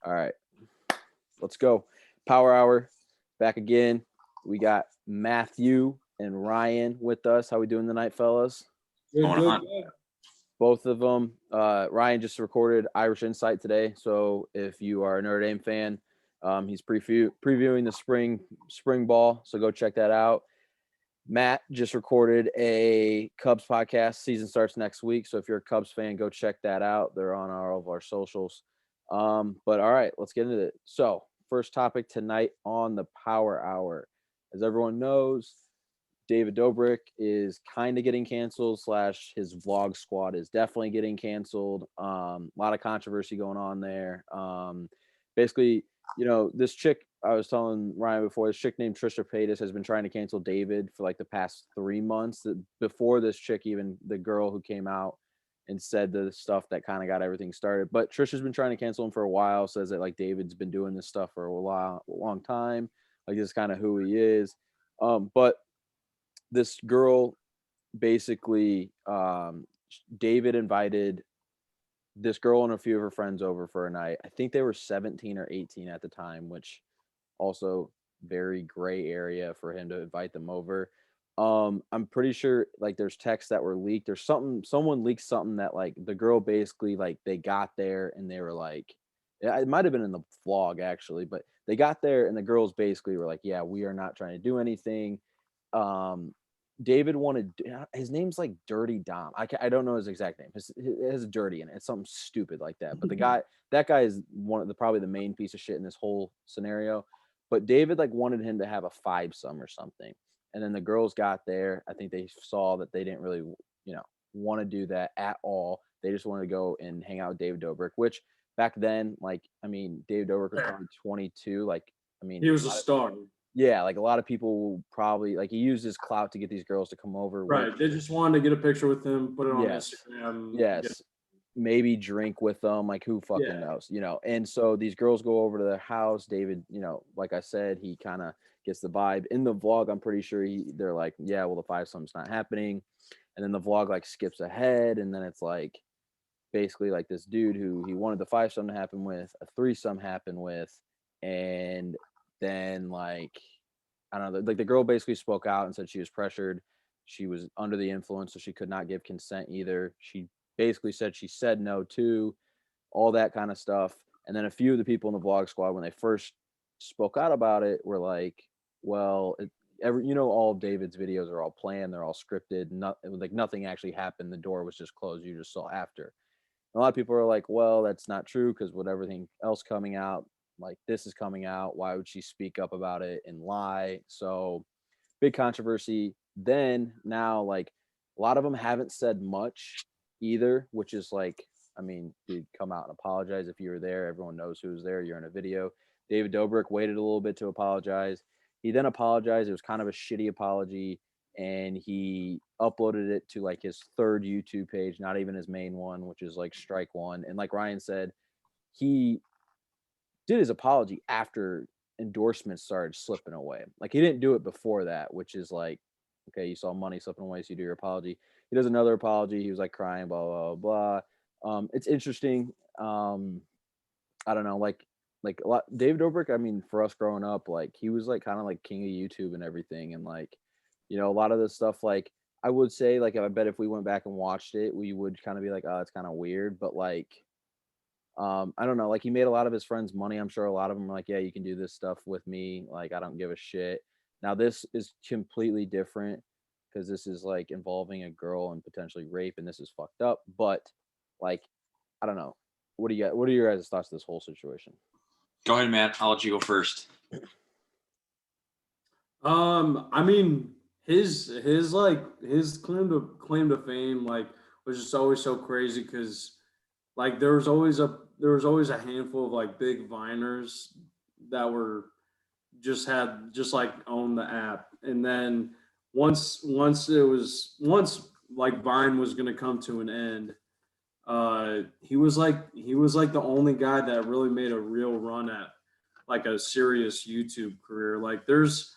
All right, let's go. Power Hour, back again. We got Matthew and Ryan with us. How we doing tonight, fellas? Good, Going good, on. good. Both of them. Ryan just recorded Irish Insight today, so if you are a Notre Dame fan, he's previewing the spring ball. So go check that out. Matt just recorded a Cubs podcast. Season starts next week, so if you're a Cubs fan, go check that out. They're on all of our socials. But all right, let's get into it. So first topic tonight on the Power Hour. As everyone knows, David Dobrik is kind of getting canceled / his vlog squad is definitely getting canceled. A lot of controversy going on there. Basically, this chick I was telling Ryan before, this chick named Trisha Paytas has been trying to cancel David for like the past 3 months. Before this chick, even the girl who came out and said the stuff that kind of got everything started. But Trisha's been trying to cancel him for a while, says that like David's been doing this stuff for a long time. Like this is kind of who he is. But this girl basically David invited this girl and a few of her friends over for a night. I think they were 17 or 18 at the time, which also very gray area for him to invite them over. I'm pretty sure like there's texts that were leaked or someone leaked something that like the girl basically like they got there and they were like, it might have been in the vlog actually, but they got there and the girls basically were like, yeah, we are not trying to do anything. David wanted his name's like Dirty Dom. I don't know his exact name. It has dirty in it. It's something stupid like that. But that guy is one of the probably the main piece of shit in this whole scenario. But David like wanted him to have a five-some or something. And then the girls got there. I think they saw that they didn't really, want to do that at all. They just wanted to go and hang out with David Dobrik, which back then, like, I mean, David Dobrik was probably 22. Like, I mean, He was a star. yeah, like a lot of people probably like he used his clout to get these girls to come over. Right. They just wanted to get a picture with him, put it on Yes. Instagram. Yes. Maybe drink with them, like who fucking knows, And so these girls go over to their house. David, like I said, he kind of gets the vibe in the vlog. I'm pretty sure they're like, yeah, well, the five-some's not happening. And then the vlog like skips ahead, and then it's like basically like this dude who he wanted the five-some to happen with, a threesome happen with, and then like I don't know, like the girl basically spoke out and said she was pressured. She was under the influence, so she could not give consent either. She basically said she said no too, all that kind of stuff. And then a few of the people in the vlog squad, when they first spoke out about it, were like, well, all of David's videos are all planned, they're all scripted. Like nothing actually happened. The door was just closed. You just saw after. A lot of people are like, well, that's not true because with everything else coming out, like this is coming out. Why would she speak up about it and lie? So big controversy. Then now, like a lot of them haven't said much either, which is like, I mean, dude, come out and apologize if you were there. Everyone knows who was there. You're in a video. David Dobrik waited a little bit to apologize. He then apologized. It was kind of a shitty apology, and he uploaded it to like his third YouTube page, not even his main one, which is like Strike One. And like Ryan said, he did his apology after endorsements started slipping away. Like he didn't do it before that, which is like, okay, you saw money slipping away, so you do your apology. He does another apology. He was like crying, blah, blah, blah. It's interesting. I don't know, like a lot David Dobrik, I mean, for us growing up, like he was like kind of like king of YouTube and everything. And like, a lot of this stuff, like I would say, like I bet if we went back and watched it, we would kind of be like, oh, it's kind of weird. But like I don't know, like he made a lot of his friends money. I'm sure a lot of them are like, yeah, you can do this stuff with me. Like, I don't give a shit. Now, this is completely different because this is like involving a girl and potentially rape, and this is fucked up. But like, I don't know. What are your guys' thoughts of this whole situation? Go ahead, Matt. I'll let you go first. I mean, his claim to fame like was just always so crazy because like there was always a handful of like big viners that were just like own the app, and then once like Vine was gonna come to an end, he was like the only guy that really made a real run at like a serious YouTube career. Like there's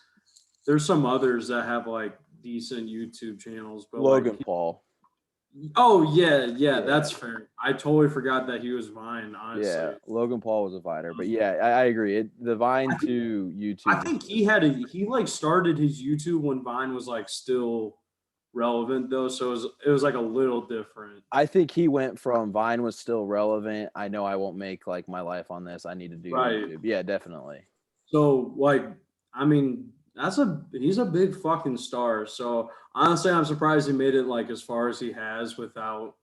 some others that have like decent YouTube channels, but Logan Paul. Oh yeah, that's fair. I totally forgot that he was Vine, honestly. Yeah, Logan Paul was a Viner, but yeah, I agree. The Vine to YouTube. I think he like started his YouTube when Vine was like still relevant though, so it was like a little different. I think he went from Vine was still relevant. I know I won't make like my life on this. I need to do YouTube. Yeah, definitely. So like, I mean, he's a big fucking star. So honestly, I'm surprised he made it like as far as he has without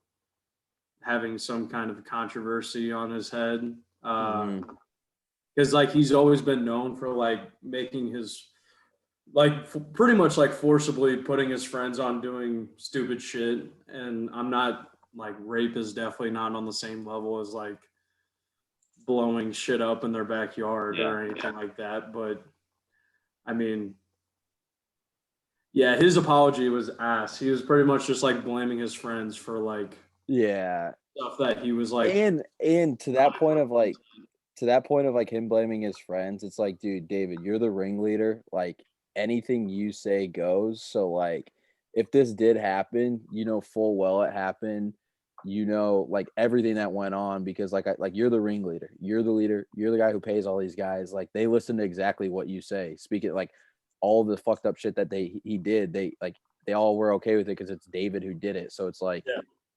having some kind of controversy on his head. Because like he's always been known for like making his pretty much like forcibly putting his friends on doing stupid shit. And I'm not like rape is definitely not on the same level as like blowing shit up in their backyard or anything like that. But I mean, yeah, his apology was ass. He was pretty much just like blaming his friends for like stuff that he was like, and to that point of like him blaming his friends, it's like, dude, David, you're the ringleader. Like anything you say goes. So like if this did happen, you know full well it happened. You know, like everything that went on because like you're the ringleader. You're the leader. You're the guy who pays all these guys. Like they listen to exactly what you say. Speak it like all the fucked up shit that he did. They all were okay with it because it's David who did it. So it's like,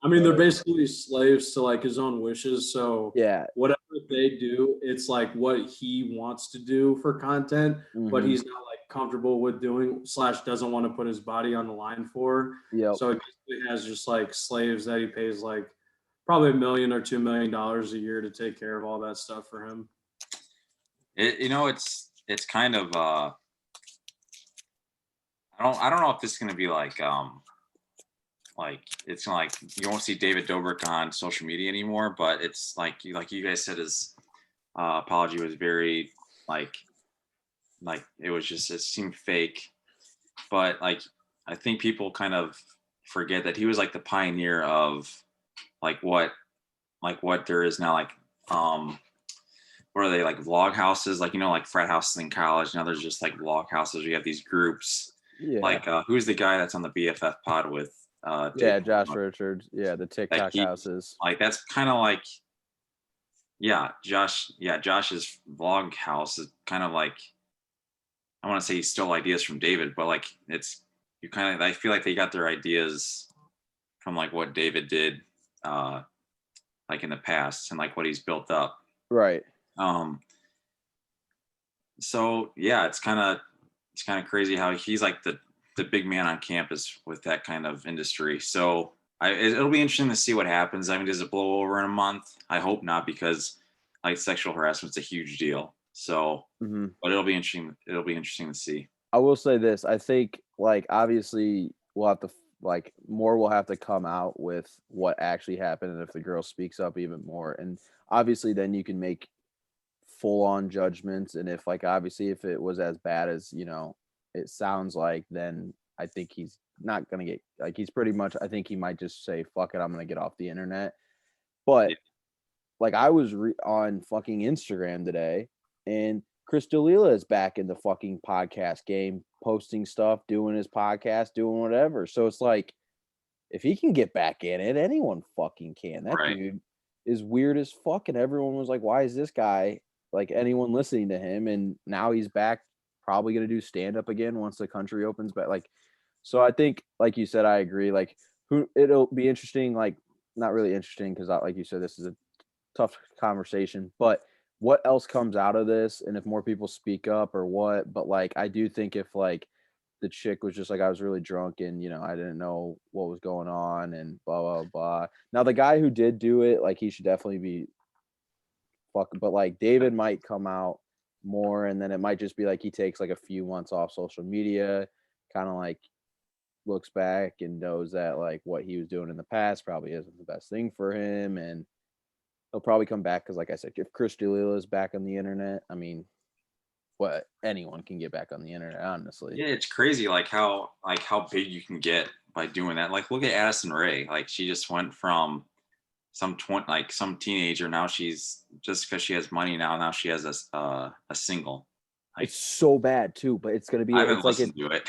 I mean, they're basically slaves to like his own wishes. So whatever they do, it's like what he wants to do for content, but he's not like comfortable with doing / doesn't want to put his body on the line for. So it basically has just like slaves that he pays like probably $1 million or $2 million a year to take care of all that stuff for him. It's kind of I don't know if this is gonna be like it's not like you won't see David Dobrik on social media anymore, but it's like you guys said, his apology was very like it seemed fake, but like I think people kind of forget that he was like the pioneer of like what there is now, like what are they, like vlog houses, like like frat houses in college. Now there's just like vlog houses. We have these groups. Like who's the guy that's on the BFF pod with Josh Richards. The TikTok houses. Like that's kind of like Josh's vlog house is kind of like, I want to say he stole ideas from David, but like I feel like they got their ideas from like what David did like in the past and like what he's built up. Right. So yeah, it's kind of crazy how he's like the big man on campus with that kind of industry. So it'll be interesting to see what happens. I mean, does it blow over in a month? I hope not, because like sexual harassment's a huge deal. So, but it'll be interesting. It'll be interesting to see. I will say this. I think like obviously we'll have to like more will have to come out with what actually happened, and if the girl speaks up even more, and obviously then you can make full on judgments. And if like obviously if it was as bad as it sounds like, then I think he's not gonna get like he's pretty much. I think he might just say fuck it, I'm gonna get off the internet. But like I was on fucking Instagram today, and Chris D'Elia is back in the fucking podcast game, posting stuff, doing his podcast, doing whatever. So it's like, if he can get back in it, anyone fucking can. That dude is weird as fuck, and everyone was like, why is this guy, like anyone listening to him? And now he's back, probably going to do stand-up again once the country opens. But like, so I think, like you said, I agree. Like, it'll be interesting, like, not really interesting because like you said, this is a tough conversation, but what else comes out of this, and if more people speak up or what. But like I do think if like the chick was just like, I was really drunk and I didn't know what was going on and blah blah blah. Now the guy who did do it, like he should definitely be fucking, but like David might come out more, and then it might just be like he takes like a few months off social media, kind of like looks back and knows that like what he was doing in the past probably isn't the best thing for him, and he'll probably come back because, like I said, if Chris D'Elia is back on the internet, I mean, what anyone can get back on the internet, honestly. Yeah, it's crazy, like how big you can get by doing that. Like, look at Addison Rae. Like, she just went from some teenager. Now she's just because she has money now she has a single. Like, it's so bad too, but it's gonna be. I haven't listened to it.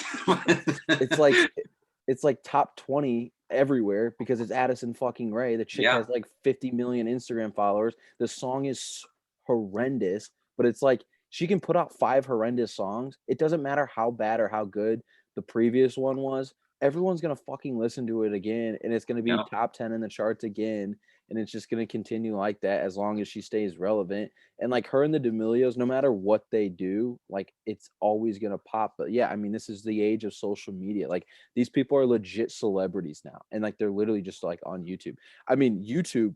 It's like top 20 everywhere because it's Addison fucking Rae. The chick Yeah. has like 50 million Instagram followers. The song is horrendous, but it's like she can put out 5 horrendous songs. It doesn't matter how bad or how good the previous one was. Everyone's gonna fucking listen to it again, and it's gonna be Yep. top 10 in the charts again, and it's just gonna continue like that as long as she stays relevant. And like her and the D'Amelios, no matter what they do, like it's always gonna pop. But yeah, I mean, this is the age of social media. Like these people are legit celebrities now, and like they're literally just like on YouTube. I mean, YouTube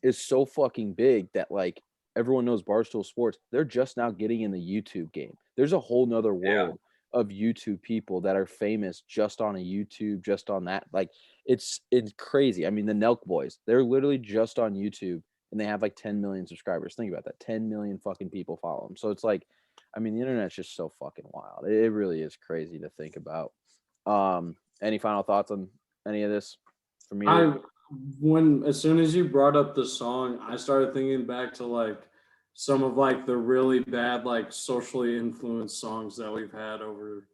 is so fucking big that like everyone knows Barstool Sports. They're just now getting in the YouTube game. There's a whole nother world of YouTube people that are famous just on a YouTube, just on that. Like it's crazy. I mean, the Nelk Boys, they're literally just on YouTube and they have like 10 million subscribers. Think about that. 10 million fucking people follow them. So it's like, I mean, the internet's just so fucking wild. It really is crazy to think about. Any final thoughts on any of this for me? As soon as you brought up the song, I started thinking back to like some of like the really bad like socially influenced songs that we've had over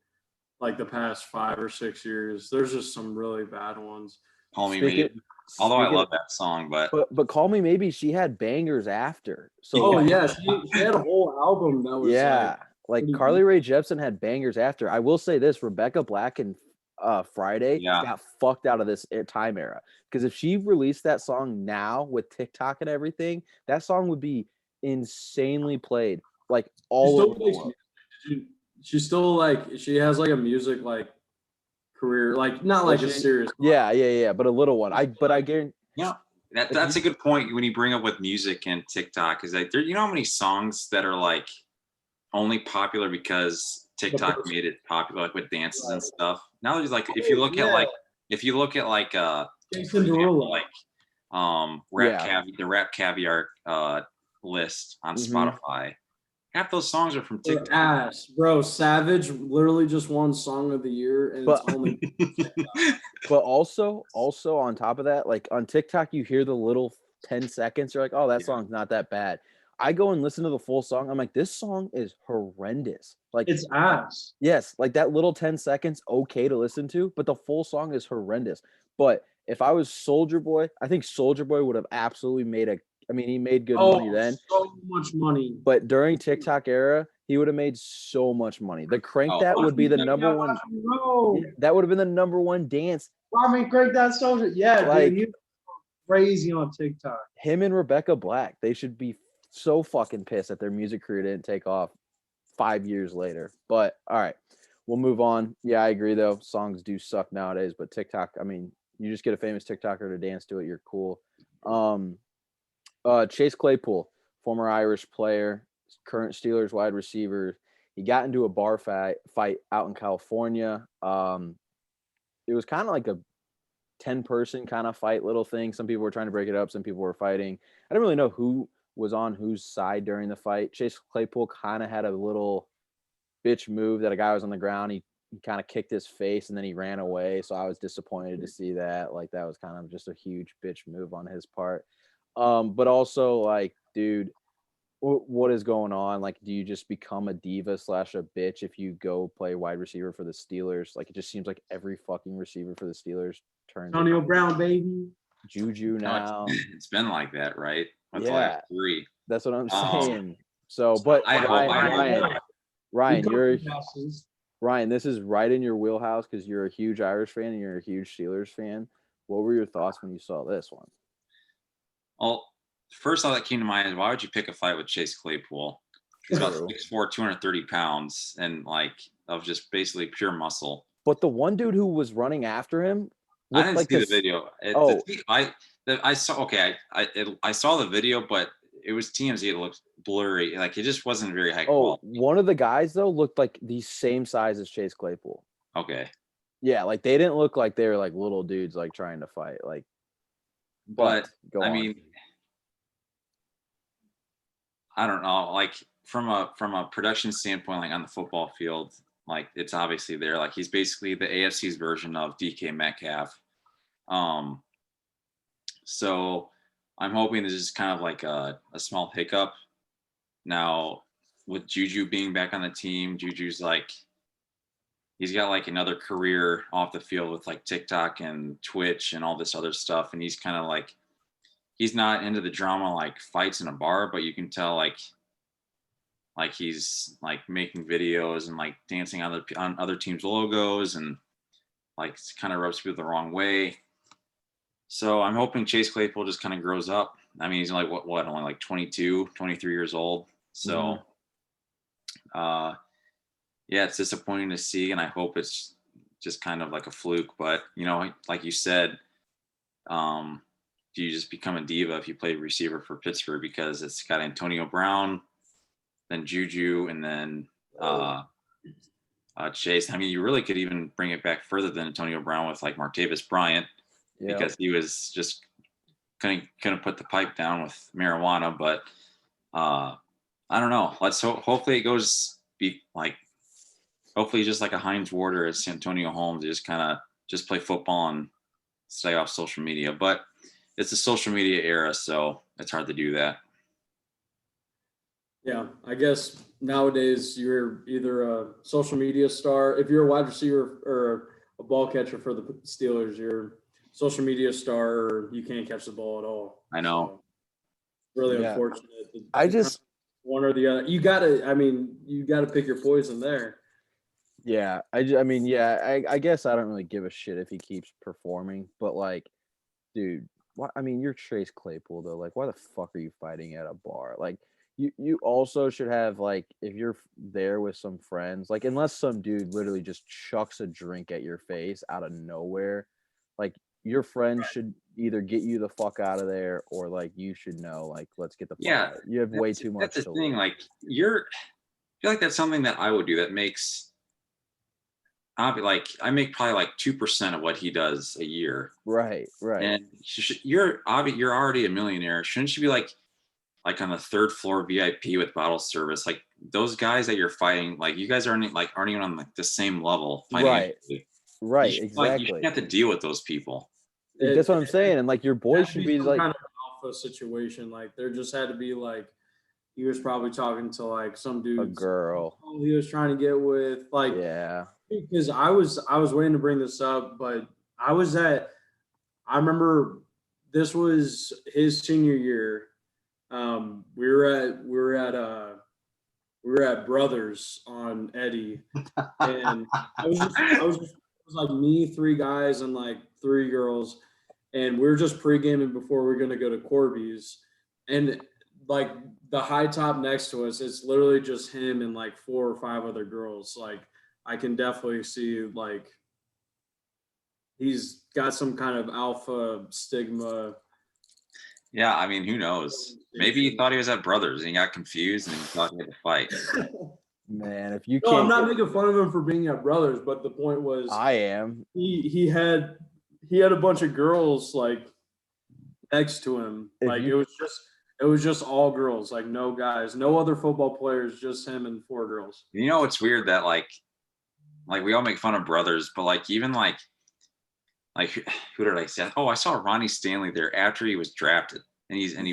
like the past 5 or 6 years. There's just some really bad ones. Call Me Maybe. Although I love that song, but Call Me Maybe, she had bangers after. So yeah, she had a whole album that was like Carly Rae Jepsen had bangers after. I will say this: Rebecca Black and Friday got fucked out of this time era, because if she released that song now with TikTok and everything, that song would be insanely played like all over the world. She's still like, she has like a music like career, like not like a serious but a little one. I guarantee that's a good point when you bring up with music and TikTok, is that there, you know how many songs that are like only popular because TikTok made it popular, like with dances and stuff. Now there's like, if you look at like Jason Derulo, like the Rap Caviar list on Spotify. Half those songs are from TikTok. Ass, bro. Savage literally just won Song of the Year, and it's only. But also on top of that, like on TikTok, you hear the little 10 seconds. You're like, oh, that song's not that bad. I go and listen to the full song. I'm like, this song is horrendous. Like it's ass. Yes, like that little 10 seconds, okay to listen to, but the full song is horrendous. But if I was Soulja Boy, I think Soulja Boy would have absolutely he made good money then. So much money. But during TikTok era, he would have made so much money. The Crank That would be the number one. That would have been the number one dance. I mean, Crank That Soulja. Yeah, like, dude, he was crazy on TikTok. Him and Rebecca Black, they should be so fucking pissed that their music career didn't take off 5 years later. But all right, we'll move on. Yeah, I agree though. Songs do suck nowadays, but TikTok, I mean, you just get a famous TikToker to dance to it, you're cool. Chase Claypool, former Irish player, current Steelers wide receiver. He got into a bar fight out in California. It was kind of like a 10-person kind of fight little thing. Some people were trying to break it up. Some people were fighting. I don't really know who was on whose side during the fight. Chase Claypool kind of had a little bitch move that a guy was on the ground. He kind of kicked his face and then he ran away. So I was disappointed to see that. Like that was kind of just a huge bitch move on his part. But also like, dude, what is going on? Like, do you just become a diva / a bitch if you go play wide receiver for the Steelers? Like, it just seems like every fucking receiver for the Steelers turns Antonio Brown, baby. Juju now. It's been like that, right? That's yeah, like 3. That's what I'm saying. So, but Ryan, this is right in your wheelhouse because you're a huge Irish fan and you're a huge Steelers fan. What were your thoughts when you saw this one? Well, first thought that came to mind is, why would you pick a fight with Chase Claypool? He's about 6'4", 230 pounds, and like of just basically pure muscle. But the one dude who was running after him, I didn't see the video. I saw. Okay, I saw the video, but it was TMZ. It looked blurry. Like it just wasn't very high quality. One of the guys though looked like the same size as Chase Claypool. Okay. Yeah, like they didn't look like they were like little dudes like trying to fight. Like, but I mean, I don't know. Like from a production standpoint, like on the football field, like it's obviously there. Like he's basically the AFC's version of DK Metcalf. So I'm hoping this is kind of like a small hiccup. Now with Juju being back on the team, Juju's like he's got like another career off the field with like TikTok and Twitch and all this other stuff, and he's kind of like he's not into the drama like fights in a bar, but you can tell like he's like making videos and like dancing on other teams' logos and like kind of rubs people the wrong way. So I'm hoping Chase Claypool just kind of grows up. I mean, he's like what only like 22, 23 years old. So yeah, it's disappointing to see, and I hope it's just kind of like a fluke. But like you said, do you just become a diva if you play receiver for Pittsburgh, because it's got Antonio Brown, then Juju, and then Chase. I mean, you really could even bring it back further than Antonio Brown with like Martavis Bryant, because he was just couldn't put the pipe down with marijuana. But I don't know. Let's hopefully it goes hopefully just like a Heinz Ward or a Santonio Holmes, just kind of just play football and stay off social media. But it's a social media era, so it's hard to do that. Yeah, I guess nowadays you're either a social media star. If you're a wide receiver or a ball catcher for the Steelers, you're a social media star, or you can't catch the ball at all. I know. So, really unfortunate. I just one or the other. You gotta pick your poison there. Yeah, I guess I don't really give a shit if he keeps performing, but like, dude, what? I mean, you're Chase Claypool though. Like, why the fuck are you fighting at a bar? Like, you also should have like, if you're there with some friends, like, unless some dude literally just chucks a drink at your face out of nowhere, like your friends should either get you the fuck out of there, or like you should know, like, let's get the fuck out. You have way too much. That's the thing. Like, I feel like that's something that I would do that makes. I'll be like, I make probably like 2% of what he does a year. Right. And you're already a millionaire. Shouldn't you be like on the 3rd floor VIP with bottle service? Like those guys that you're fighting, like you guys aren't even on like the same level. Right. Exactly. Like, you shouldn't have to deal with those people. That's what I'm saying. And like your boys should be like kind of alpha situation. Like there just had to be like, he was probably talking to like some dude, a girl he was trying to get with, like, yeah. Because I was waiting to bring this up, but I remember this was his senior year. We were at Brothers on Eddie, and it was like me, 3 guys, and like 3 girls, and we were just pre-gaming before we were gonna go to Corby's, and like the high top next to us, it's literally just him and like 4 or 5 other girls. Like, I can definitely see like he's got some kind of alpha stigma. Yeah, I mean, who knows? Maybe he thought he was at Brothers and he got confused and he thought he had to fight. Man, if you No, can't. I'm not making fun of him for being at Brothers, but the point was, I am. He had a bunch of girls like next to him. Like it was just all girls, like no guys, no other football players, just him and 4 girls. You know, it's weird that like we all make fun of Brothers, but like even like who did I say? Oh, I saw Ronnie Stanley there after he was drafted, and he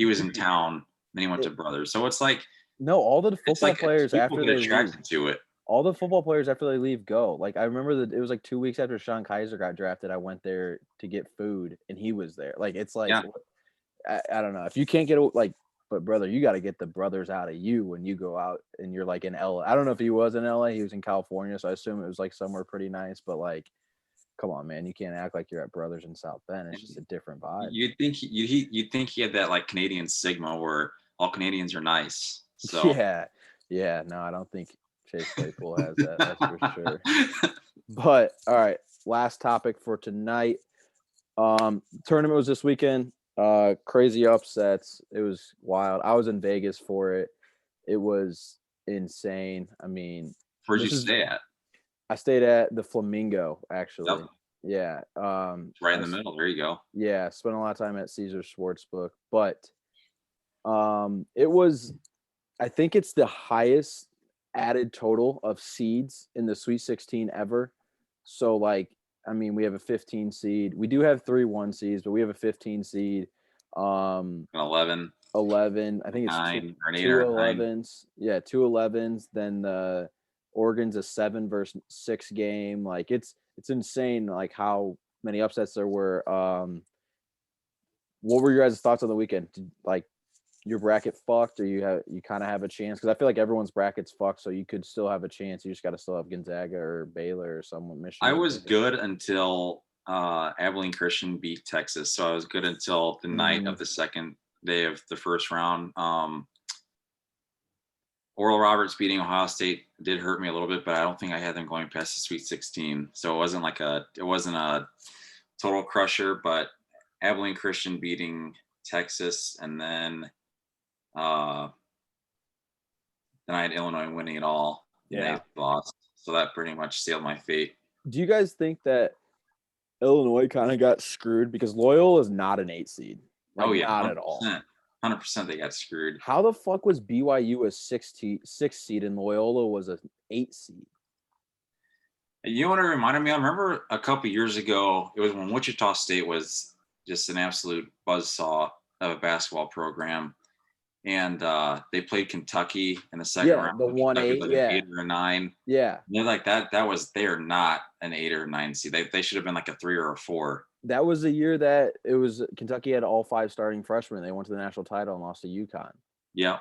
was in town, then he went to Brothers. So it's like, no, all the football players after they leave to it. All the football players after they leave go. Like I remember that it was like 2 weeks after Sean Kaiser got drafted, I went there to get food, and he was there. Like it's like, I don't know if you can't get like. But brother, you got to get the brothers out of you when you go out and you're like in LA. I don't know if he was in LA. He was in California, so I assume it was like somewhere pretty nice. But like, come on, man, you can't act like you're at Brothers in South Bend. It's just a different vibe. You'd think he had that like Canadian stigma where all Canadians are nice. So yeah. No, I don't think Chase Claypool has that. That's for sure. But all right, last topic for tonight. Tournament was this weekend. Crazy upsets. It was wild. I was in Vegas for it. It was insane. I mean, where'd you stay at? I stayed at the Flamingo, actually. Yep. Yeah. Right in the middle. There you go. Yeah. Spent a lot of time at Caesars Sportsbook, but it was, I think it's the highest added total of seeds in the Sweet 16 ever. So like, I mean, we have a 15 seed. We do have 3 1 seeds, but we have a 15 seed. 11. I think it's 9 or 8 2 or 11s. Yeah, 2 11s. Then the Oregon's a 7-6 game. Like it's insane. Like how many upsets there were. What were your guys' thoughts on the weekend? Like your bracket fucked, or you kind of have a chance? Because I feel like everyone's bracket's fucked, so you could still have a chance. You just got to still have Gonzaga or Baylor or someone. Michigan. I was good until Abilene Christian beat Texas, so I was good until the night of the second day of the first round. Oral Roberts beating Ohio State did hurt me a little bit, but I don't think I had them going past the Sweet 16. So it wasn't a total crusher, but Abilene Christian beating Texas, and then I had Illinois winning it all. Yeah. They lost. So that pretty much sealed my fate. Do you guys think that Illinois kind of got screwed because Loyola is not an 8 seed? Like, oh yeah, not 100%. at all. 100% they got screwed. How the fuck was BYU a 6 seed and Loyola was an 8 seed? You know what it reminded me of? I remember a couple years ago, it was when Wichita State was just an absolute buzzsaw of a basketball program. And they played Kentucky in the second round. The 1-8, like yeah. An 8 or a 9. Yeah. And they're like they're not an 8 or 9 seed. They should have been like a 3 or a 4. That was the year that it was Kentucky had all 5 starting freshmen. They went to the national title and lost to UConn. Yeah.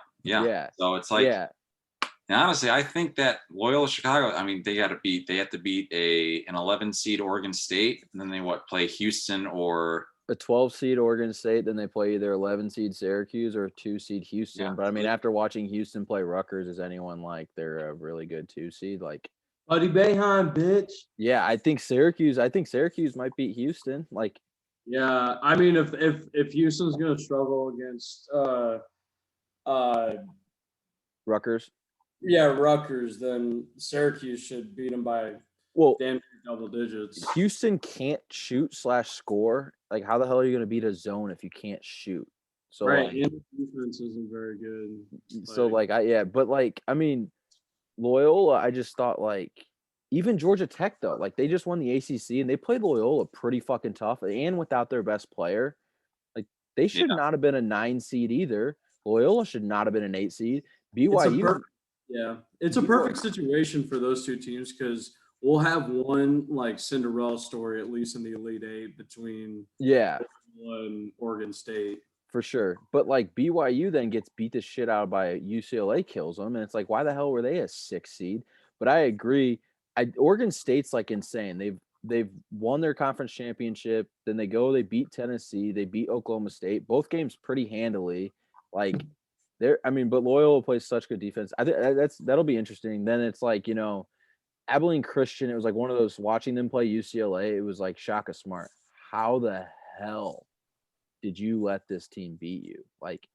So it's like, and honestly, I think that Loyola Chicago, I mean, they have to beat an 11 seed Oregon State, and then they play Houston or a 12 seed Oregon State, then they play either 11 seed Syracuse or 2 seed Houston. Yeah. But I mean, after watching Houston play Rutgers, is anyone like they're a really good 2 seed? Like Buddy Boeheim, bitch. Yeah, I think Syracuse might beat Houston. Like, yeah, I mean, if Houston's gonna struggle against Rutgers. Yeah, Rutgers, then Syracuse should beat them by damn double digits. Houston can't shoot / score. Like, how the hell are you going to beat a zone if you can't shoot? So right, and the defense isn't very good. So I mean, Loyola, I just thought like even Georgia Tech though, like they just won the ACC and they played Loyola pretty fucking tough and without their best player, like they should not have been a 9 seed either. Loyola should not have been an 8 seed. BYU. It's a perfect situation for those two teams because we'll have one like Cinderella story at least in the Elite Eight between and Oregon State. For sure. But like BYU then gets beat the shit out by UCLA, kills them, and it's like, why the hell were they a 6 seed? But I agree. Oregon State's like insane. They've won their conference championship. Then they beat Tennessee. They beat Oklahoma State. Both games pretty handily. Like but Loyola plays such good defense. I think that'll be interesting. Then it's like, Abilene Christian, it was like one of those watching them play UCLA. It was like Shaka Smart. How the hell did you let this team beat you? Like,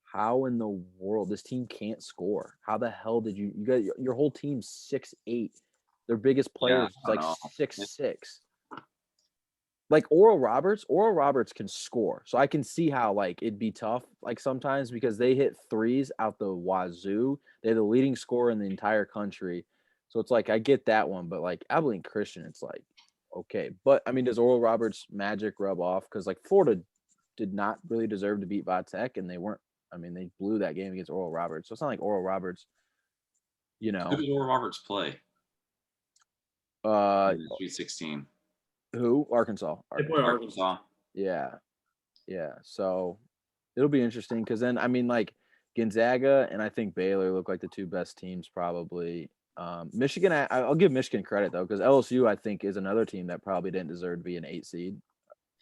how in the world this team can't score? How the hell did you got your whole team's 6'8"? Their biggest player is like 6'6". Like Oral Roberts can score. So I can see how like it'd be tough like sometimes because they hit threes out the wazoo. They're the leading scorer in the entire country. So it's like I get that one, but like Abilene Christian, it's like okay. But I mean, does Oral Roberts magic rub off? Because like Florida did not really deserve to beat Va Tech, and they weren't. I mean, they blew that game against Oral Roberts. So it's not like Oral Roberts, Who did Oral Roberts play? Sweet 16. Who? Arkansas. Arkansas. Yeah. So it'll be interesting because then I mean, like Gonzaga and I think Baylor look like the 2 best teams probably. Michigan, I'll give Michigan credit though because LSU I think is another team that probably didn't deserve to be an 8 seed.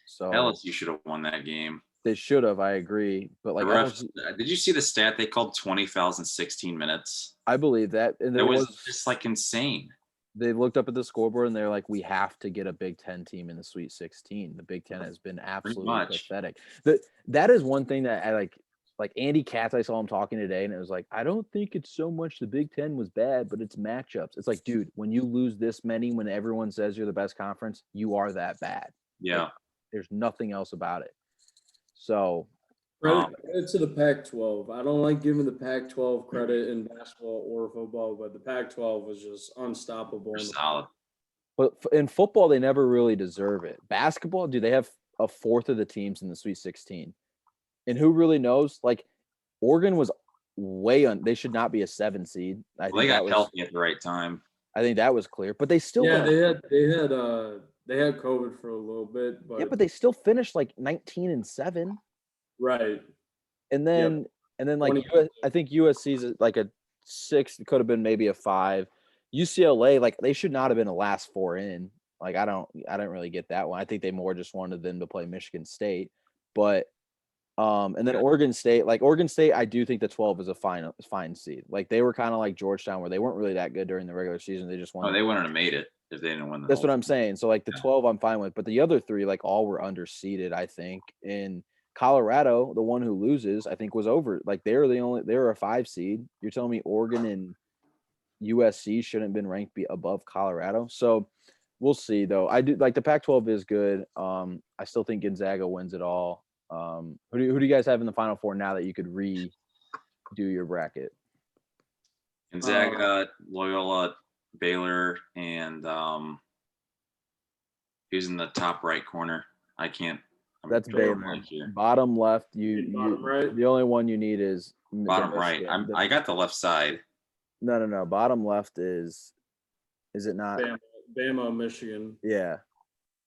So LSU should have won that game. They should have, I agree. But like, did you see the stat? They called 20 fouls in 16 minutes. I believe that, and it was just like insane. They looked up at the scoreboard and they're like, "We have to get a Big Ten team in the Sweet 16." The Big Ten has been absolutely pathetic. That is one thing that I like. Like Andy Katz, I saw him talking today, and it was like, I don't think it's so much the Big Ten was bad, but it's matchups. It's like, dude, when you lose this many, when everyone says you're the best conference, you are that bad. Yeah. Like, there's nothing else about it. So credit to the Pac-12. I don't like giving the Pac-12 credit in basketball or football, but the Pac-12 was just unstoppable. Solid. But in football, they never really deserve it. Basketball, do they have a fourth of the teams in the Sweet 16? And who really knows? Like, Oregon was they should not be a 7 seed. I Well, they think that got was healthy at the right time. I think that was clear. But they still Yeah, got they had COVID for a little bit, yeah, but but they still finished like 19-7. right. And Yep. then like 20. I think USC's like a 6, it could have been maybe a 5. UCLA, like they should not have been a last 4 in. Like I don't really get that one. I think they more just wanted them to play Michigan State. But and then Yeah. Oregon State, I do think the 12 is a fine seed. Like they were kind of like Georgetown where they weren't really that good during the regular season. They just No, won. they wouldn't have made it if they didn't win the That's whole what I'm thing. saying. So like the Yeah. 12 I'm fine with, but the other 3 like all were underseeded, I think. In Colorado, the one who loses, I think was over. Like they were a 5 seed. You're telling me Oregon and USC shouldn't have been ranked above Colorado. So we'll see though. I do like the Pac-12 is good. I still think Gonzaga wins it all. Who do you guys have in the Final Four now that you could redo your bracket? Gonzaga, Loyola, Baylor, and who's in the top right corner? I can't. That's drawing a Baylor. blank here. Bottom left, Bottom right. the only one you need is Bottom right. I got the left side. No. Bottom left is it not? Bama, Michigan, Yeah.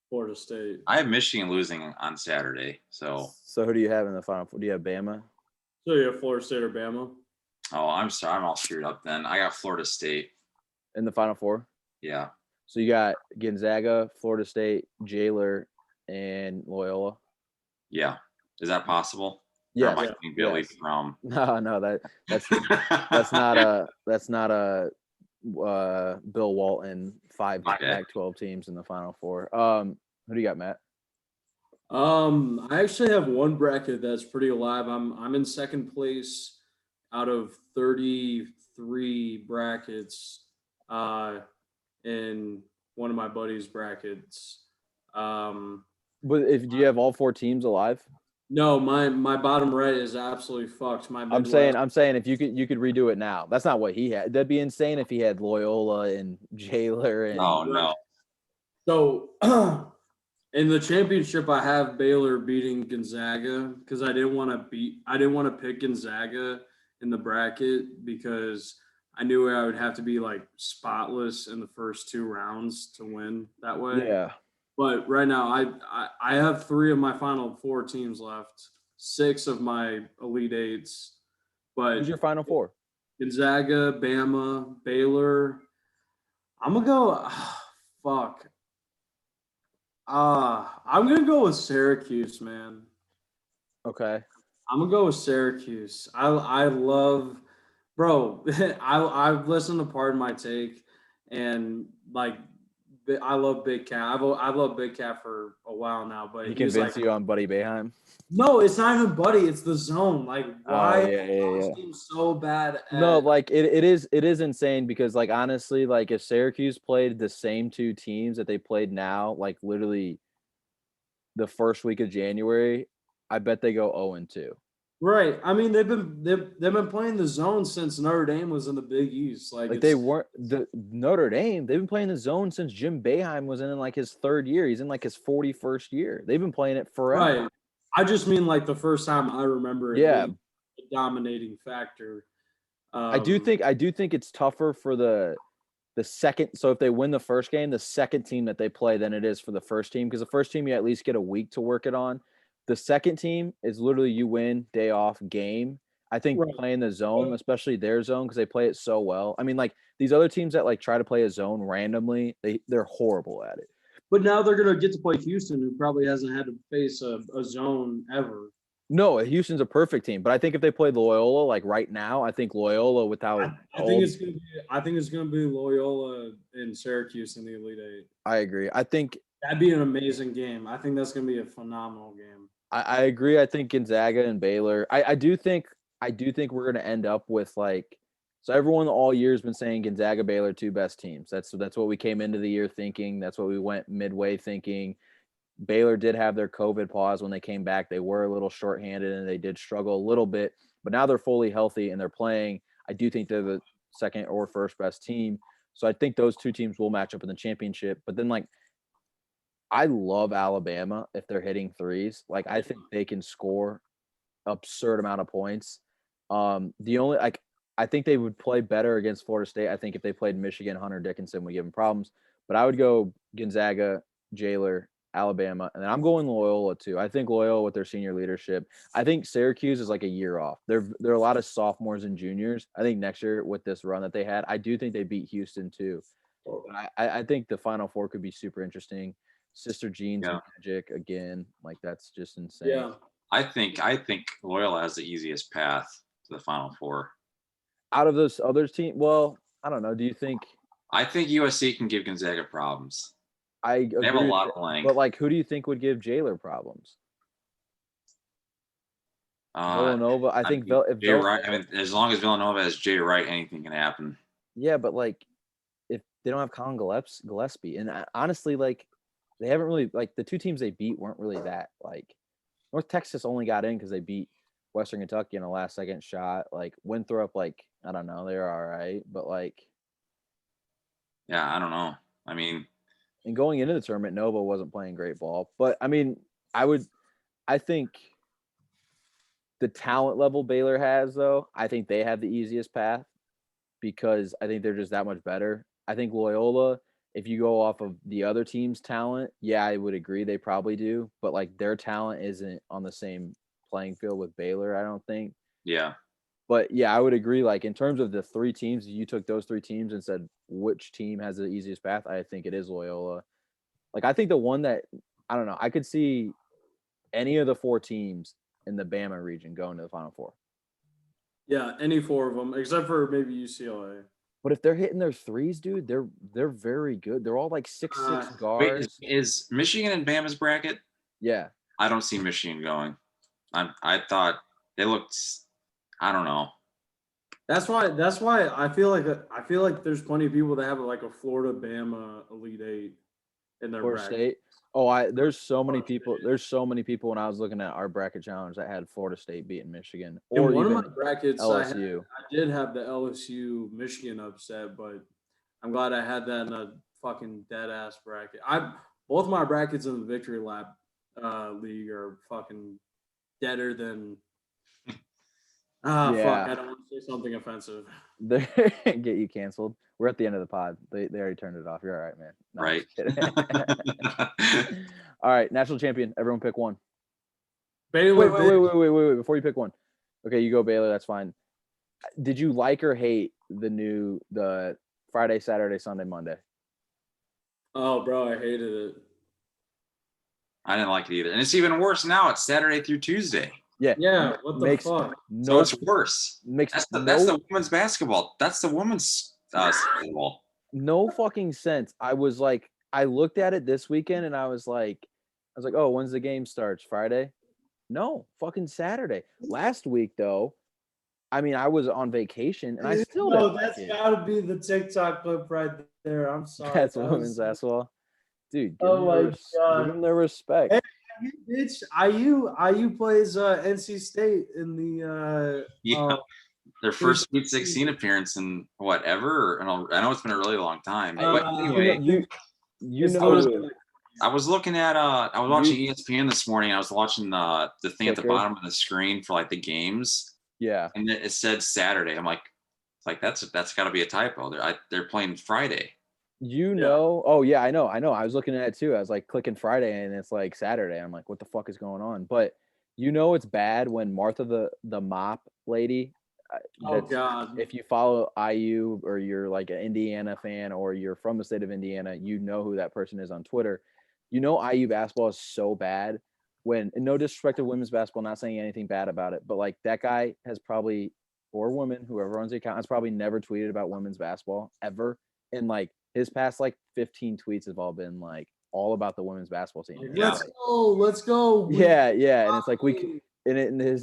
Florida State. I have Michigan losing on Saturday. So who do you have in the Final Four? Do you have Bama? So you have Florida State or Bama? oh, I'm sorry, I'm all screwed up then. I got Florida State. In the Final Four? Yeah. So you got Gonzaga, Florida State, Baylor, and Loyola. Yeah. Is that possible? Yeah. Am I getting Billy from? No, that's not a Bill Walton 5 Pac-12 teams in the Final Four. Who do you got, Matt? I actually have one bracket that's pretty alive. I'm in second place out of 33 brackets in one of my buddies' brackets. But do you have all 4 teams alive? No, my bottom right is absolutely fucked. I'm saying if you could redo it now. That's not what he had. That'd be insane if he had Loyola and Baylor and Oh no. So in the championship, I have Baylor beating Gonzaga because I didn't want to pick Gonzaga in the bracket because I knew I would have to be like spotless in the first 2 rounds to win that way. Yeah. But right now, I have 3 of my Final Four teams left, 6 of my Elite Eights. But who's your Final Four? Gonzaga, Bama, Baylor. I'm gonna go. Fuck. I'm gonna go with Syracuse, man. Okay. I'm gonna go with Syracuse. I love, bro. I've listened to Pardon My Take, and like I love Big Cat. I love Big Cat for a while now, but he convinced you on Buddy Boeheim? No, it's not even Buddy. It's the zone. Like, why yeah. seems so bad? No, like it is insane because like honestly, like if Syracuse played the same 2 teams that they played now, like literally the first week of January, I bet they go 0-2. Right. I mean, they've been playing the zone since Notre Dame was in the Big East. Like they weren't the Notre Dame. They've been playing the zone since Jim Boeheim was in like his 3rd year. He's in like his 41st year. They've been playing it forever. Right. I just mean like the first time I remember it being a dominating factor. I do think it's tougher for the second. So if they win the first game, the second team that they play than it is for the first team, because the first team you at least get a week to work it on. The second team is literally you win, day off, game. I think playing the zone, especially their zone, because they play it so well. I mean, like these other teams that like try to play a zone randomly, they're horrible at it. But now they're gonna get to play Houston, who probably hasn't had to face a zone ever. No, Houston's a perfect team, but I think if they played Loyola like right now, I think Loyola without I think it's gonna be Loyola and Syracuse in the Elite Eight. I agree. I think that'd be an amazing game. I think that's gonna be a phenomenal game. I agree. I think Gonzaga and Baylor. I do think we're going to end up with like so everyone all year has been saying Gonzaga, Baylor, 2 best teams. That's what we came into the year thinking. That's what we went midway thinking. Baylor did have their COVID pause when they came back. They were a little shorthanded and they did struggle a little bit, but now they're fully healthy and they're playing. I do think they're the second or first best team. So I think those 2 teams will match up in the championship. But then like I love Alabama if they're hitting threes. Like I think they can score absurd amount of points. The only I think they would play better against Florida State. I think if they played Michigan, Hunter Dickinson would give them problems. But I would go Gonzaga, Jailer, Alabama, and then I'm going Loyola too. I think Loyola with their senior leadership. I think Syracuse is like a year off. There are a lot of sophomores and juniors. I think next year with this run that they had, I do think they beat Houston too. I think the Final Four could be super interesting. Sister Jean's Magic again, like that's just insane. Yeah. I think Loyola has the easiest path to the Final Four. Out of those other teams, well, I don't know. Do you think? I think USC can give Gonzaga problems. I agree. They have a lot of length. But like, who do you think would give Jailer problems? Villanova. I think if Jay Wright. I mean, as long as Villanova has Jay Wright, anything can happen. Yeah, but like, if they don't have Colin Gillespie, and honestly, like, they haven't really like the two teams they beat weren't really that like. North Texas only got in because they beat Western Kentucky in a last-second shot. Like Winthrop, like I don't know, they're all right, but like, yeah, I don't know. I mean, and going into the tournament, Nova wasn't playing great ball, but I mean, I think the talent level Baylor has, though, I think they have the easiest path because I think they're just that much better. I think Loyola, if you go off of the other team's talent, yeah, I would agree they probably do, but like their talent isn't on the same playing field with Baylor, I don't think. Yeah. But yeah, I would agree. Like in terms of the three teams, you took those three teams and said which team has the easiest path. I think it is Loyola. Like I think the one that I don't know, I could see any of the four teams in the Bama region going to the Final Four. Yeah, any four of them except for maybe UCLA. But if they're hitting their threes, dude, they're very good. They're all like 6'6" guards. Wait, is Michigan in Bama's bracket? Yeah. I don't see Michigan going. I thought they looked. I don't know. That's why I feel like there's plenty of people that have like a Florida Bama Elite Eight in their Florida bracket. State. Oh, there's so many people. There's so many people when I was looking at our bracket challenge that had Florida State beating Michigan or in one even of my brackets, LSU. I did have the LSU Michigan upset, but I'm glad I had that in a fucking dead ass bracket. Both my brackets in the Victory Lap league are fucking deader than. Fuck! I don't want to say something offensive. Get you canceled. We're at the end of the pod. They already turned it off. You're all right, man. No, right. All right, national champion. Everyone pick one. Baylor. Wait. Before you pick one, okay, you go Baylor. That's fine. Did you like or hate the Friday, Saturday, Sunday, Monday? Oh, bro, I hated it. I didn't like it either, and it's even worse now. It's Saturday through Tuesday. Yeah. What the fuck? So it's worse. That's the women's basketball. That's the women's basketball. No fucking sense. I was like, I looked at it this weekend and I was like, oh, when's the game starts? Friday? No, fucking Saturday. Last week though, I mean, I was on vacation and I still don't. That's gotta be the TikTok clip right there. I'm sorry. That's women's basketball, dude. God! Give them their respect. Hey, bitch, IU plays NC State in the their first Sweet 16 appearance in whatever. I know it's been a really long time. But anyway, I was looking at I was watching ESPN this morning. I was watching the thing at the bottom of the screen for like the games. Yeah, and it said Saturday. I'm like, that's got to be a typo. They're playing Friday. Oh yeah, I know. I was looking at it too. I was like clicking Friday and it's like Saturday. I'm like, what the fuck is going on? But it's bad when Martha the mop lady. Oh God! If you follow IU or you're like an Indiana fan or you're from the state of Indiana, you know who that person is on Twitter. IU basketball is so bad. And no disrespect to women's basketball, not saying anything bad about it, but like that guy has probably, or woman, whoever owns the account, has probably never tweeted about women's basketball ever. And like his past like 15 tweets have all been like all about the women's basketball team. Let's go. Yeah. And it's like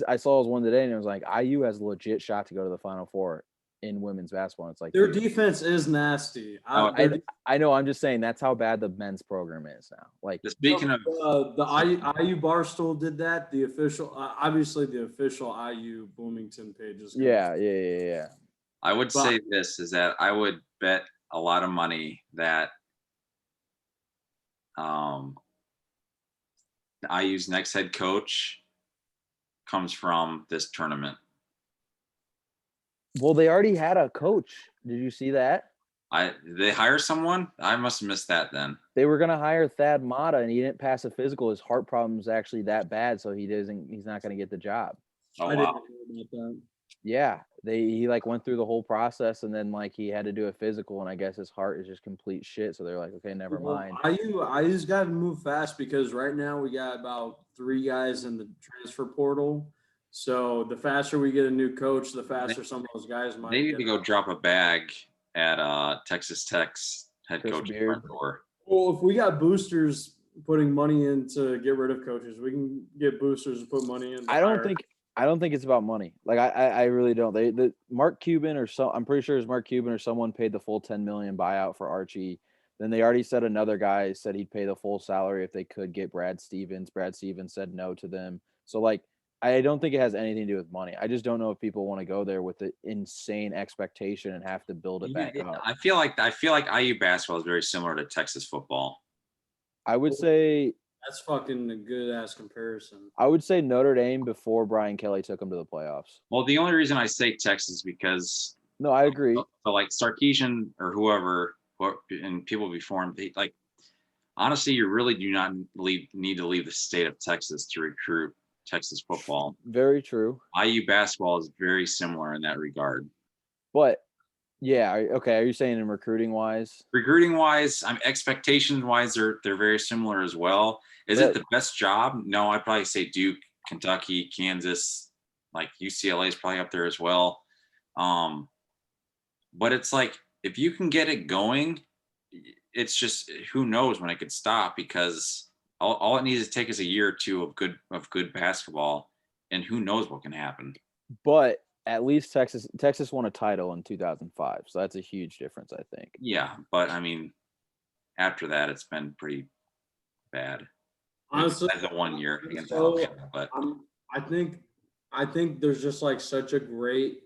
I saw his one today and it was like IU has a legit shot to go to the Final Four in women's basketball. It's like their defense is nasty. I know. I'm just saying that's how bad the men's program is now. Like speaking of the IU Barstool did that. The official, obviously, the official IU Bloomington pages. Yeah. I would say this is that I would bet a lot of money that IU's next head coach comes from this tournament. Well, they already had a coach. Did you see that? Did they hire someone? I must have missed that then. They were gonna hire Thad Matta, and he didn't pass a physical. His heart problem is actually that bad, so he's not gonna get the job. Oh I didn't wow. hear about that. Yeah, he like went through the whole process, and then like he had to do a physical, and I guess his heart is just complete shit. So they're like, okay, never mind. I just got to move fast because right now we got about 3 guys in the transfer portal. So the faster we get a new coach, the faster some of those guys might. They need get to go out. drop a bag at Texas Tech's head Chris coach Beard. front door. Well, if we got boosters putting money in to get rid of coaches, we can get boosters to put money in. I don't think it's about money. Like I really don't. The Mark Cuban or so I'm pretty sure it's Mark Cuban or someone paid the full 10 million buyout for Archie. Then they already said another guy said he'd pay the full salary if they could get Brad Stevens. Brad Stevens said no to them. So like I don't think it has anything to do with money. I just don't know if people want to go there with the insane expectation and have to build it back up. I feel like IU basketball is very similar to Texas football. I would say That's fucking a good ass comparison. I would say Notre Dame before Brian Kelly took them to the playoffs. Well, the only reason I say Texas is because No, I agree. so like Sarkisian or whoever and people before him, like honestly, you really do not need to leave the state of Texas to recruit Texas football. Very true. IU basketball is very similar in that regard. But yeah, okay. Are you saying in recruiting wise? Recruiting wise, expectations wise, they're very similar as well. Is it the best job? No, I'd probably say Duke, Kentucky, Kansas, like UCLA is probably up there as well. But it's like if you can get it going, it's just who knows when it could stop because all it needs to take is a year or two of good basketball, and who knows what can happen. But at least Texas won a title in 2005, so that's a huge difference, I think. Yeah, but I mean, after that, it's been pretty bad. Honestly, as a 1 year against Alabama, but I think there's just like such a great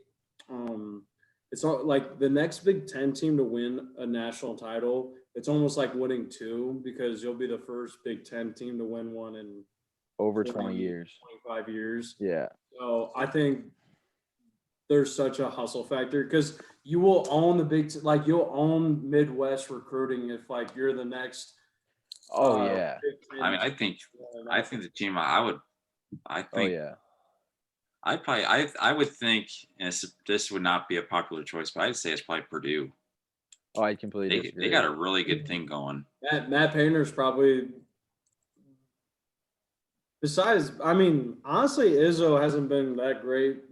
it's all like the next Big Ten team to win a national title. It's almost like winning 2 because you'll be the first Big Ten team to win one in over 20 years, 25 years. Yeah. So I think there's such a hustle factor because you will own like you'll own Midwest recruiting if like you're the next. Oh yeah. I mean, I think the team I think. Oh yeah. I would think, and this would not be a popular choice, but I'd say it's probably Purdue. Oh, I completely disagree. They got a really good thing going. Matt Painter's probably. Besides, I mean, honestly, Izzo hasn't been that great.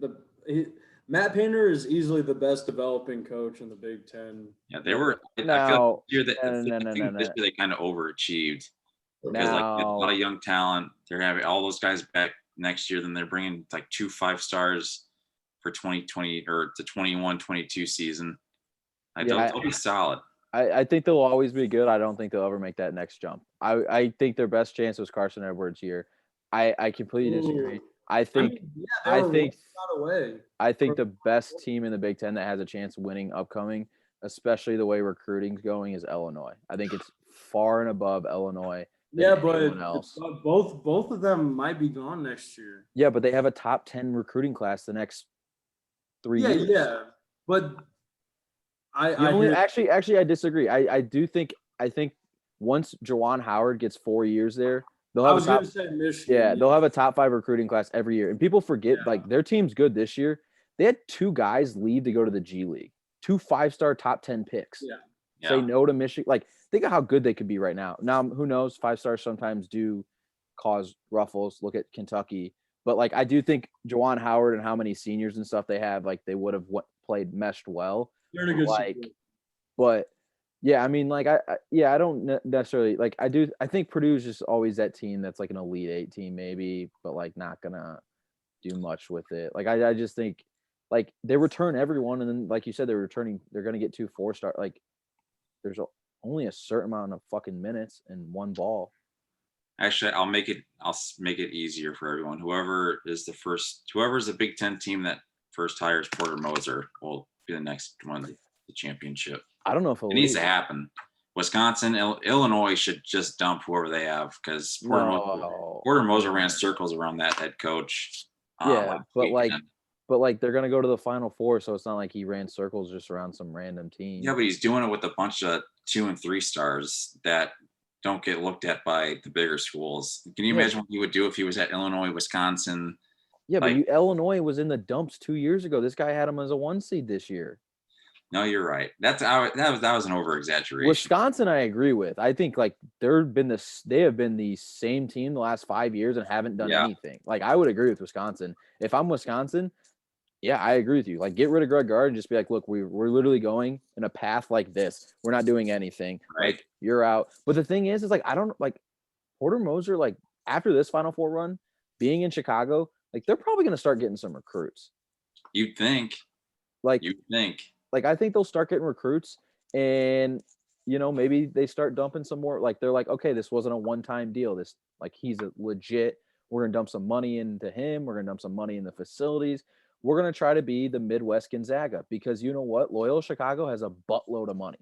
Matt Painter is easily the best developing coach in the Big Ten. Yeah, they were. Now, I feel this year they kind of overachieved because like a lot of young talent. They're having all those guys back next year. Then they're bringing like 2 5-stars for 2020 or the 21-22 season. They'll be solid. I think they'll always be good. I don't think they'll ever make that next jump. I think their best chance was Carson Edwards' year. I completely disagree. I think the best team in the Big Ten that has a chance winning upcoming, especially the way recruiting's going, is Illinois. I think it's far and above Illinois. Yeah, but both of them might be gone next year. Yeah, but they have a top 10 recruiting class the next 3 years. Yeah, but actually I disagree. I think once Juwan Howard gets 4 years there, they'll have a top 5 recruiting class every year. And people forget like their team's good this year. They had 2 guys leave to go to the G League. 2 5-star top 10 picks. Yeah. Say no to Michigan. Like think of how good they could be right now. Now who knows? 5-stars sometimes do cause ruffles. Look at Kentucky. But like I do think Juwan Howard and how many seniors and stuff they have, like they would have played meshed well. They're in a good situation. But yeah, I mean, like I don't necessarily like. I think Purdue's just always that team that's like an Elite 8 team, maybe, but like not gonna do much with it. Like I just think like they return everyone, and then like you said, they're gonna get 2 4-star. Like there's only a certain amount of fucking minutes in one ball. Actually, I'll make it easier for everyone. Whoever's the Big Ten team that first hires Porter Moser will be the next one to the championship. I don't know if it needs to happen. Wisconsin, Illinois should just dump whoever they have because Porter Moser ran circles around that head coach. But like But like they're gonna go to the Final Four, so it's not like he ran circles just around some random team. Yeah, but he's doing it with a bunch of 2 and 3 stars that don't get looked at by the bigger schools. Can you imagine what he would do if he was at Illinois, Wisconsin? Yeah, but Like, Illinois was in the dumps 2 years ago. This guy had him as a 1 seed this year. no, you're right. That was an over exaggeration. Wisconsin, I agree with. I think like they have been the same team the last 5 years and haven't done anything. Like I would agree with Wisconsin. If I'm Wisconsin, yeah, I agree with you. Like get rid of Greg Gard and just be like, look, we're literally going in a path like this. We're not doing anything. Right. Like you're out. But the thing is like I don't like Porter Moser, like after this Final Four run, being in Chicago, like they're probably gonna start getting some recruits. You'd think. Like I think they'll start getting recruits and maybe they start dumping some more. Like they're like, okay, this wasn't a one-time deal. This like he's a legit, we're gonna dump some money into him, we're gonna dump some money in the facilities. We're gonna try to be the Midwest Gonzaga because you know what? Loyola Chicago has a buttload of money.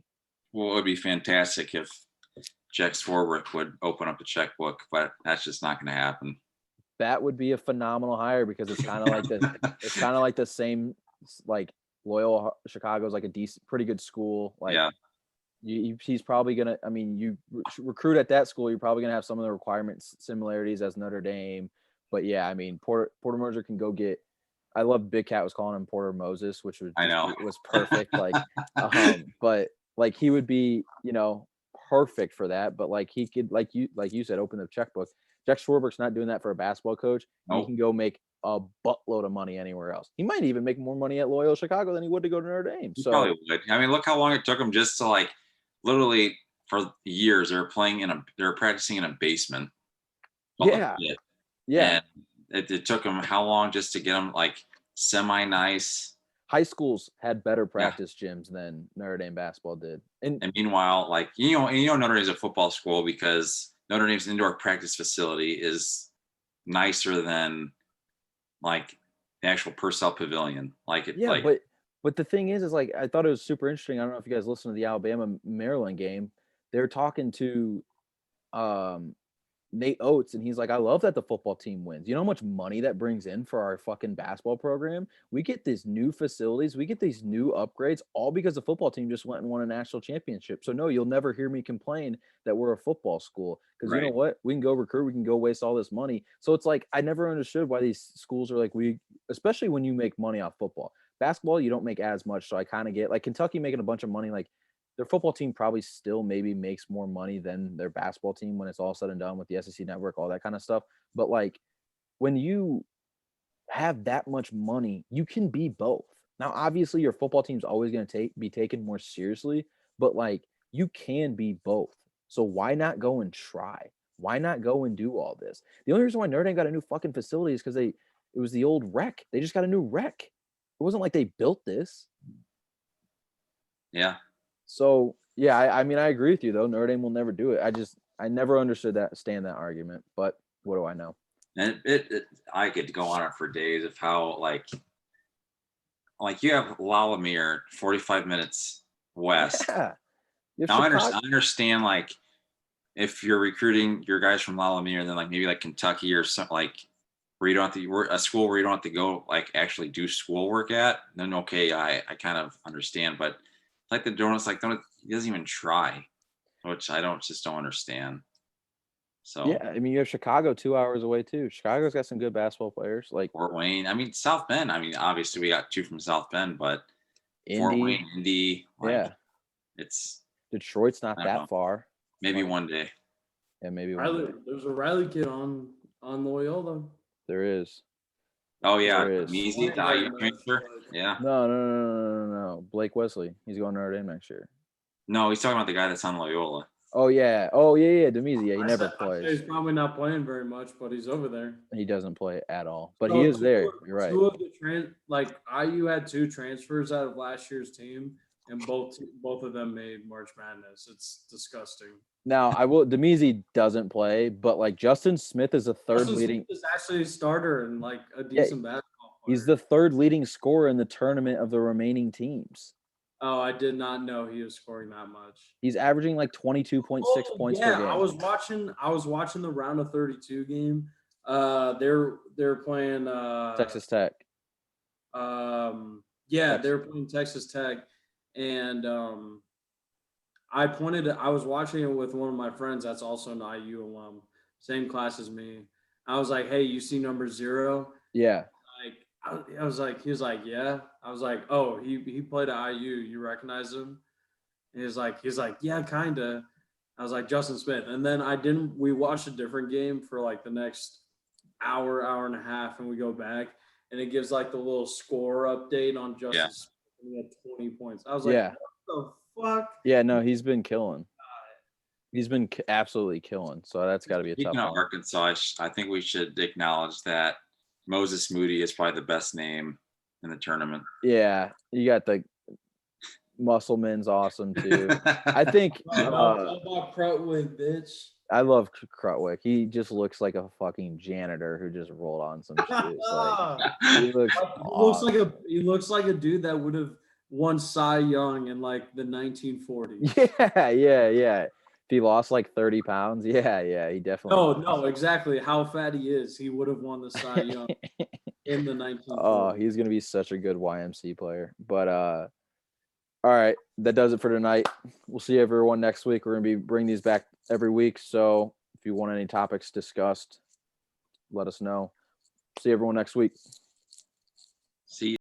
Well, it would be fantastic if Jack Swarbrick would open up a checkbook, but that's just not gonna happen. That would be a phenomenal hire because it's kind of like it's kind of like the same like Loyola Chicago is like a decent, pretty good school. Like, he's probably gonna. I mean, you recruit at that school, you're probably gonna have some of the requirements similarities as Notre Dame. But yeah, I mean, Porter Moser can go get. I love Big Cat was calling him Porter Moses, which was perfect. Like, but like he would be, perfect for that. But like he could, like you said, open the checkbook. Jack Swarbrick's not doing that for a basketball coach. Nope. He can go make a buttload of money anywhere else. He might even make more money at Loyola Chicago than he would to go to Notre Dame. He probably would. I mean, look how long it took him just to like literally for years they were practicing in a basement. Yeah. And it took him how long just to get them like semi-nice. High schools had better practice gyms than Notre Dame basketball did. And meanwhile, like Notre Dame's a football school because Notre Dame's indoor practice facility is nicer than like the actual Purcell Pavilion. Like it. Yeah, but the thing is like I thought it was super interesting. I don't know if you guys listened to the Alabama Maryland game. They were talking to Nate Oates, and he's like, I love that the football team wins. You know how much money that brings in for our fucking basketball program? We get these new facilities, we get these new upgrades, all because the football team just went and won a national championship. So no, you'll never hear me complain that we're a football school because you know what? We can go recruit, we can go waste all this money. So it's like I never understood why these schools are like especially when you make money off football. Basketball, you don't make as much. So I kind of get like Kentucky making a bunch of money, like their football team probably still maybe makes more money than their basketball team when it's all said and done with the SEC network, all that kind of stuff. But like when you have that much money, you can be both. Now, obviously your football team's always going to be taken more seriously, but like you can be both. So why not go and try? Why not go and do all this? The only reason why Notre Dame got a new fucking facility is because it was the old rec. They just got a new rec. It wasn't like they built this. Yeah. So yeah, I mean I agree with you though. Notre Dame will never do it. I never understood that argument, but what do I know? And I could go on it for days of how like you have Lalamere 45 minutes west. Yeah. Now I understand like if you're recruiting your guys from Lalamere, then like maybe like Kentucky or something like where you don't have to a school where you don't have to go like actually do schoolwork at, then okay, I kind of understand, but like the donuts, like he doesn't even try, which I just don't understand. So yeah, I mean you have Chicago 2 hours away too. Chicago's got some good basketball players, like Fort Wayne. I mean South Bend. I mean obviously we got 2 from South Bend, but Fort Wayne, Indy. Like, it's Detroit's not that far. Maybe one day. Yeah, maybe one day. There's a Riley kid on Loyola. There is. Oh yeah, Easy, the IU transfer. Yeah. No. Blake Wesley. He's going to Notre Dame next year. No, he's talking about the guy that's on Loyola. Oh yeah. Demezi. Yeah, he never plays. He's probably not playing very much, but he's over there. He doesn't play at all, but he is there. You're right. Two of the IU had 2 transfers out of last year's team, and both of them made March Madness. It's disgusting. Now Demezi doesn't play, but like Justin Smith is the third leading. Is actually a starter and like a decent basketball player. He's the third leading scorer in the tournament of the remaining teams. Oh, I did not know he was scoring that much. He's averaging like 22.6 points per game. I was watching the round of 32 game. They're playing Texas Tech. Yeah, they were playing Texas Tech, and I was watching it with one of my friends that's also an IU alum, same class as me. I was like, "Hey, you see number 0?" Yeah. Like, I was like, he was like, "Yeah." I was like, "Oh, he played at IU. You recognize him?" And he's like, "Yeah, kinda." I was like, "Justin Smith." And then I didn't. We watched a different game for like the next hour and a half, and we go back, and it gives like the little score update on Yeah. Justin Smith. And he had 20 points. I was like, Yeah. "What the fuck?" Yeah, no, he's been killing. He's been absolutely killing. So that's got to be a tough Speaking of one. Arkansas, I think we should acknowledge that Moses Moody is probably the best name in the tournament. Yeah, you got the Musselman's awesome too. I think about Krutwig, bitch. I love Krutwick. He just looks like a fucking janitor who just rolled on some shoes. Like he looks awesome. He looks like a dude that would have won Cy Young in like the 1940s. Yeah. If he lost like 30 pounds, yeah, he definitely. No, exactly. How fat he is, he would have won the Cy Young in the 1940s. Oh, he's gonna be such a good YMC player. But all right, that does it for tonight. We'll see everyone next week. We're gonna be bringing these back every week. So if you want any topics discussed, let us know. See everyone next week. See